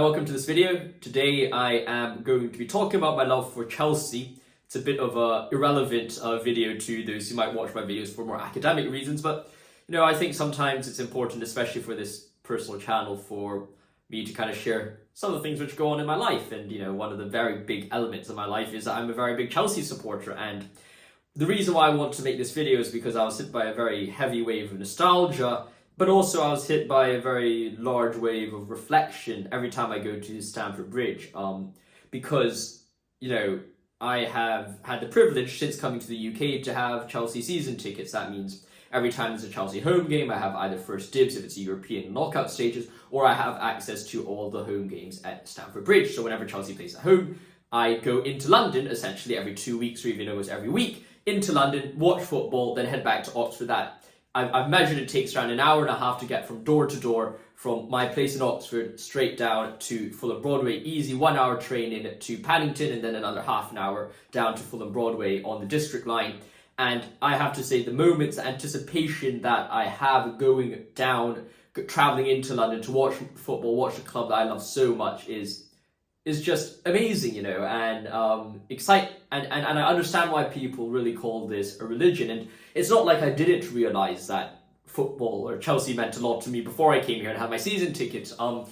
Welcome to this video. Today I am going to be talking about my love for Chelsea. It's a bit of a irrelevant video to those who might watch my videos for more academic reasons, but I think sometimes it's important, especially for this personal channel, for me to kind of share some of the things which go on in my life. And one of the very big elements of my life is that I'm a very big Chelsea supporter, and the reason why I want to make this video is because I was hit by a very heavy wave of nostalgia, but also I was hit by a very large wave of reflection every time I go to Stamford Bridge, because I have had the privilege since coming to the UK to have Chelsea season tickets. That means every time there's a Chelsea home game, I have either first dibs if it's a European knockout stages, or I have access to all the home games at Stamford Bridge. So whenever Chelsea plays at home, I go into London essentially every 2 weeks, or even almost every week, into London, watch football, then head back to Oxford. I've measured it takes around an hour and a half to get from door to door from my place in Oxford straight down to Fulham Broadway. Easy 1 hour train in to Paddington, and then another half an hour down to Fulham Broadway on the District line. And I have to say, the moments, the anticipation that I have going down, travelling into London to watch football, watch a club that I love so much is just amazing, and and I understand why people really call this a religion. And it's not like I didn't realize that football or Chelsea meant a lot to me before I came here and had my season tickets. I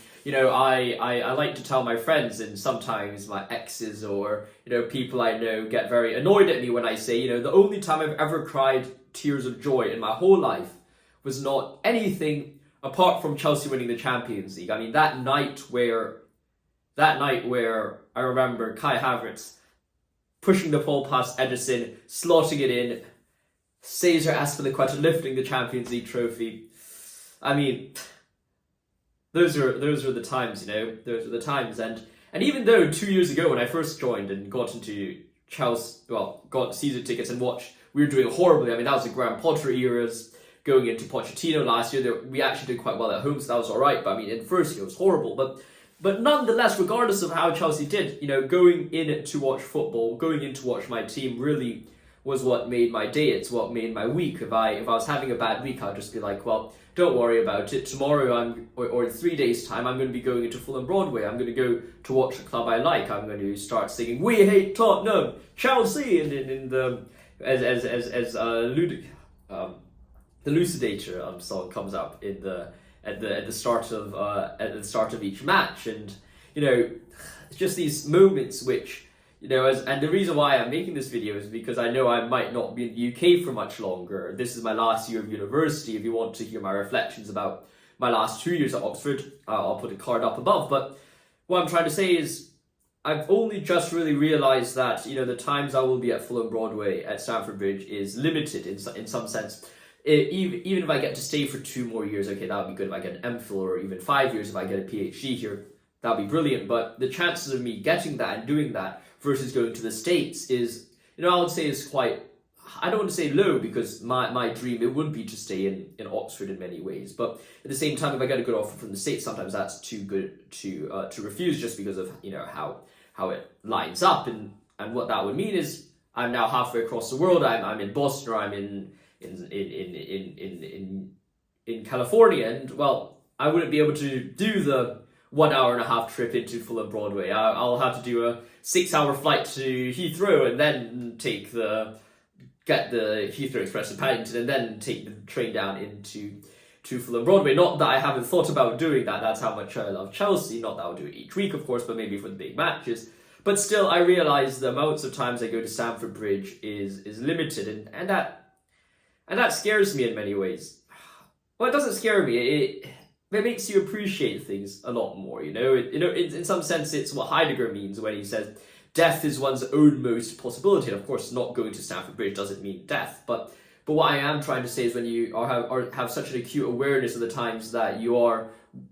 like to tell my friends, and sometimes my exes or people I know get very annoyed at me when I say, the only time I've ever cried tears of joy in my whole life was not anything apart from Chelsea winning the Champions League. I mean, that night where I remember Kai Havertz pushing the ball past Ederson, slotting it in, Cesar Azpilicueta lifting the Champions League trophy. I mean, those are the times, those are the times. And even though 2 years ago when I first joined and got into Chelsea, got season tickets and watched, we were doing horribly. I mean, that was the Graham Potter eras. Going into Pochettino last year, we actually did quite well at home, so that was all right. But I mean, in first year it was horrible. But nonetheless, regardless of how Chelsea did, going in to watch football, going in to watch my team really was what made my day. It's what made my week. If I was having a bad week, I'd just be like, well, don't worry about it. Tomorrow, or in 3 days' time, I'm going to be going into Fulham Broadway. I'm going to go to watch a club I like. I'm going to start singing "We Hate Tottenham, Chelsea," and in the the Lucidator song comes up in at the start of each match. And it's just these moments which and the reason why I'm making this video is because I know I might not be in the UK for much longer. This is my last year of university. If you want to hear my reflections about my last 2 years at Oxford, I'll put a card up above. But what I'm trying to say is I've only just really realized that the times I will be at Fulham Broadway at Stamford Bridge is limited in some sense. Even if I get to stay for 2 more years, okay, that would be good. If I get an MPhil, or even 5 years if I get a PhD here, that would be brilliant. But the chances of me getting that and doing that versus going to the States is, I would say is quite, I don't want to say low, because my dream, it would be to stay in Oxford in many ways. But at the same time, if I get a good offer from the States, sometimes that's too good to refuse, just because of how it lines up. And what that would mean is I'm now halfway across the world. I'm in Boston, or I'm in California, and well, I wouldn't be able to do the 1 hour and a half trip into Fulham Broadway. I'll have to do a 6-hour flight to Heathrow, and then get the Heathrow Express to Paddington, and then take the train down into Fulham Broadway. Not that I haven't thought about doing that. That's how much I love Chelsea. Not that I'll do it each week, of course, but maybe for the big matches. But still, I realise the amounts of times I go to Stamford Bridge is limited, and that scares me in many ways. Well, it doesn't scare me. It makes you appreciate things a lot more. In some sense, it's what Heidegger means when he says death is one's own most possibility. And of course, not going to Stamford Bridge doesn't mean death. But what I am trying to say is when you have such an acute awareness of the times that you are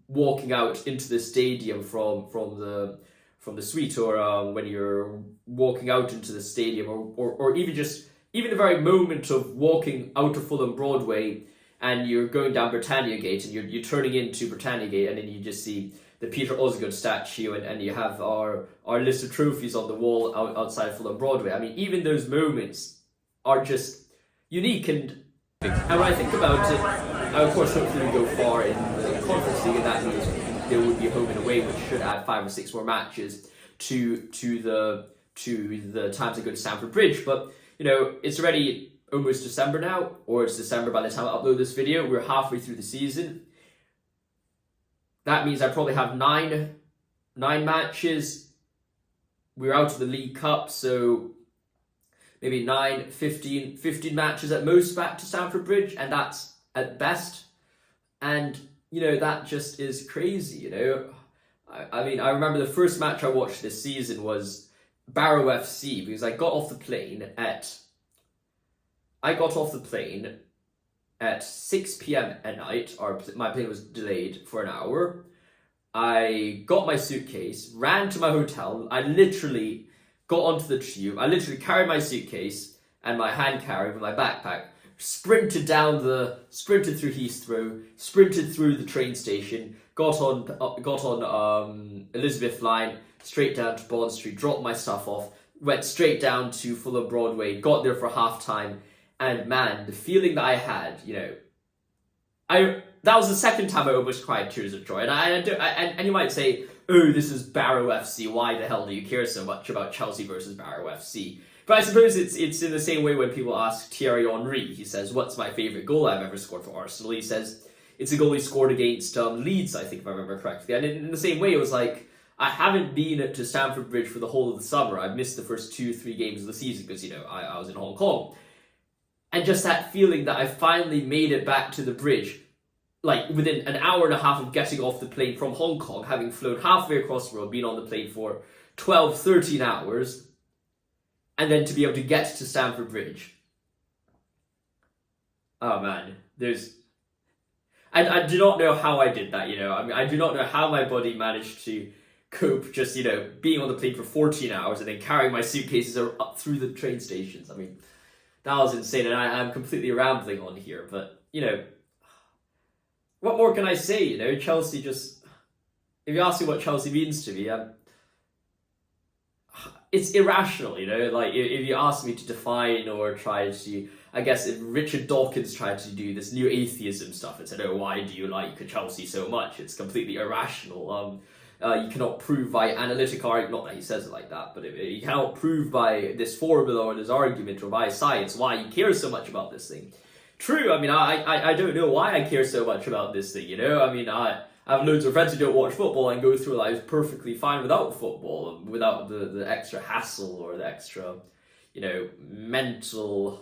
walking out into the stadium from the suite, or when you're walking out into the stadium, or even the very moment of walking out of Fulham Broadway, and you're going down Britannia Gate, and you're turning into Britannia Gate, and then you just see the Peter Osgood statue, and you have our list of trophies on the wall outside Fulham Broadway. I mean, even those moments are just unique. And when I think about it, I of course hopefully go far in the Conference League, and that means there would be home and away, which should add 5 or 6 more matches to the times I go to Stamford Bridge. But it's already almost December now, or it's December by the time I upload this video. We're halfway through the season. That means I probably have nine matches. We're out of the League Cup, so maybe 15 matches at most back to Stamford Bridge, and that's at best. And that just is crazy. I mean, I remember the first match I watched this season was Barrow FC, because I got off the plane at 6 p.m. at night, or my plane was delayed for an hour. I got my suitcase, ran to my hotel. I literally got onto the tube. I literally carried my suitcase and my hand carry with my backpack, sprinted through Heathrow, sprinted through the train station, got on Elizabeth line, straight down to Bond Street, dropped my stuff off, went straight down to Fulham Broadway, got there for half time. And man, the feeling that I had, that was the second time I almost cried tears of joy. And you might say, oh, this is Barrow FC. Why the hell do you care so much about Chelsea versus Barrow FC? But I suppose it's in the same way when people ask Thierry Henry. He says, what's my favourite goal I've ever scored for Arsenal? He says, it's a goal he scored against Leeds, I think, if I remember correctly. And in the same way, it was like, I haven't been to Stamford Bridge for the whole of the summer. I've missed the first 2-3 games of the season because, I was in Hong Kong. And just that feeling that I finally made it back to the bridge, like within an hour and a half of getting off the plane from Hong Kong, having flown halfway across the world, been on the plane for 12, 13 hours, and then to be able to get to Stamford Bridge. Oh man, I do not know how I did that, I mean, I do not know how my body managed to cope just, being on the plane for 14 hours and then carrying my suitcases up through the train stations. I mean, that was insane, and I'm completely rambling on here, but, what more can I say, Chelsea just, if you ask me what Chelsea means to me, it's irrational, like, if you ask me to define or try to, I guess if Richard Dawkins tried to do this new atheism stuff and said, oh, why do you like Chelsea so much? It's completely irrational. You cannot prove by analytic argument, not that he says it like that, but you cannot prove by this formula or this argument or by science why you care so much about this thing. True, I mean, I don't know why I care so much about this thing, I mean, I have loads of friends who don't watch football and go through lives perfectly fine without football, without the extra hassle or the extra, mental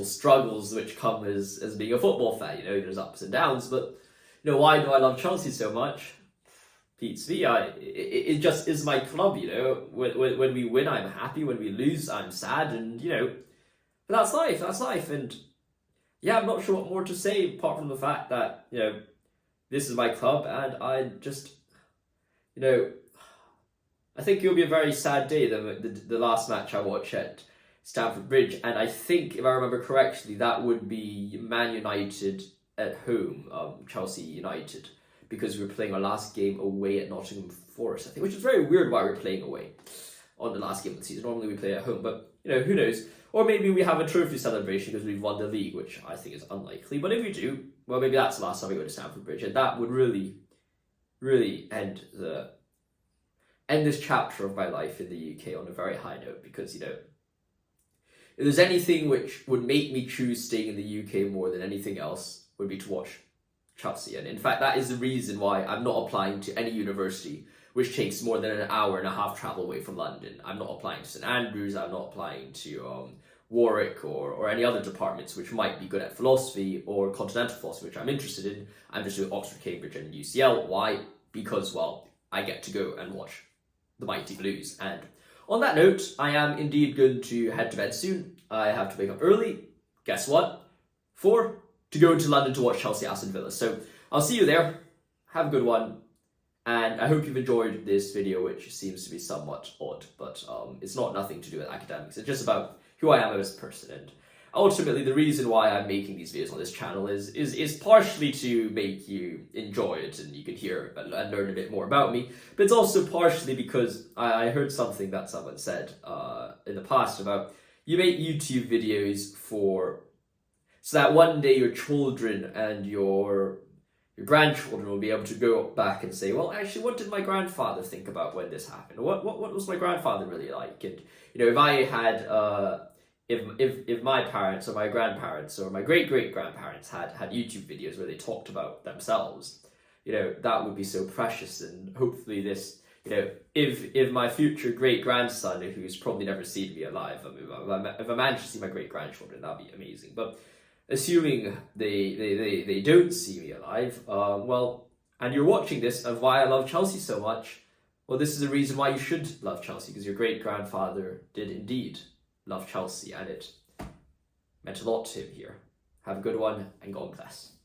struggles which come as being a football fan, there's ups and downs, but, why do I love Chelsea so much? Beats me. It just is my club, When we win, I'm happy. When we lose, I'm sad, and but that's life. And yeah, I'm not sure what more to say apart from the fact that this is my club, and I just I think it'll be a very sad day. The last match I watch at Stamford Bridge, and I think if I remember correctly, that would be Man United at home, Chelsea United. Because we were playing our last game away at Nottingham Forest, I think, which is very weird why we're playing away on the last game of the season. Normally we play at home, but, who knows? Or maybe we have a trophy celebration because we've won the league, which I think is unlikely. But if we do, well, maybe that's the last time we go to Stamford Bridge, and that would really, really end this chapter of my life in the UK on a very high note, because, if there's anything which would make me choose staying in the UK more than anything else, would be to watch Chelsea. And in fact, that is the reason why I'm not applying to any university which takes more than an hour and a half travel away from London. I'm not applying to St Andrews, I'm not applying to Warwick or any other departments which might be good at philosophy or continental philosophy, which I'm interested in. I'm just doing Oxford, Cambridge and UCL. Why? Because, well, I get to go and watch the mighty Blues. And on that note, I am indeed going to head to bed soon. I have to wake up early. Guess what? To go to London to watch Chelsea Aston Villa. So I'll see you there. Have a good one. And I hope you've enjoyed this video, which seems to be somewhat odd, but it's not nothing to do with academics. It's just about who I am as a person. And ultimately, the reason why I'm making these videos on this channel is partially to make you enjoy it and you can hear and learn a bit more about me. But it's also partially because I heard something that someone said in the past about you make YouTube videos so that one day your children and your your grandchildren will be able to go back and say, well, actually, what did my grandfather think about when this happened? What was my grandfather really like? And if I had if my parents or my grandparents or my great-great-grandparents had YouTube videos where they talked about themselves, that would be so precious. And hopefully this, if my future great-grandson, who's probably never seen me alive, if I manage to see my great-grandchildren, that'd be amazing. But assuming they don't see me alive, and you're watching this and why I love Chelsea so much, well, this is a reason why you should love Chelsea, because your great-grandfather did indeed love Chelsea, and it meant a lot to him here. Have a good one, and God bless.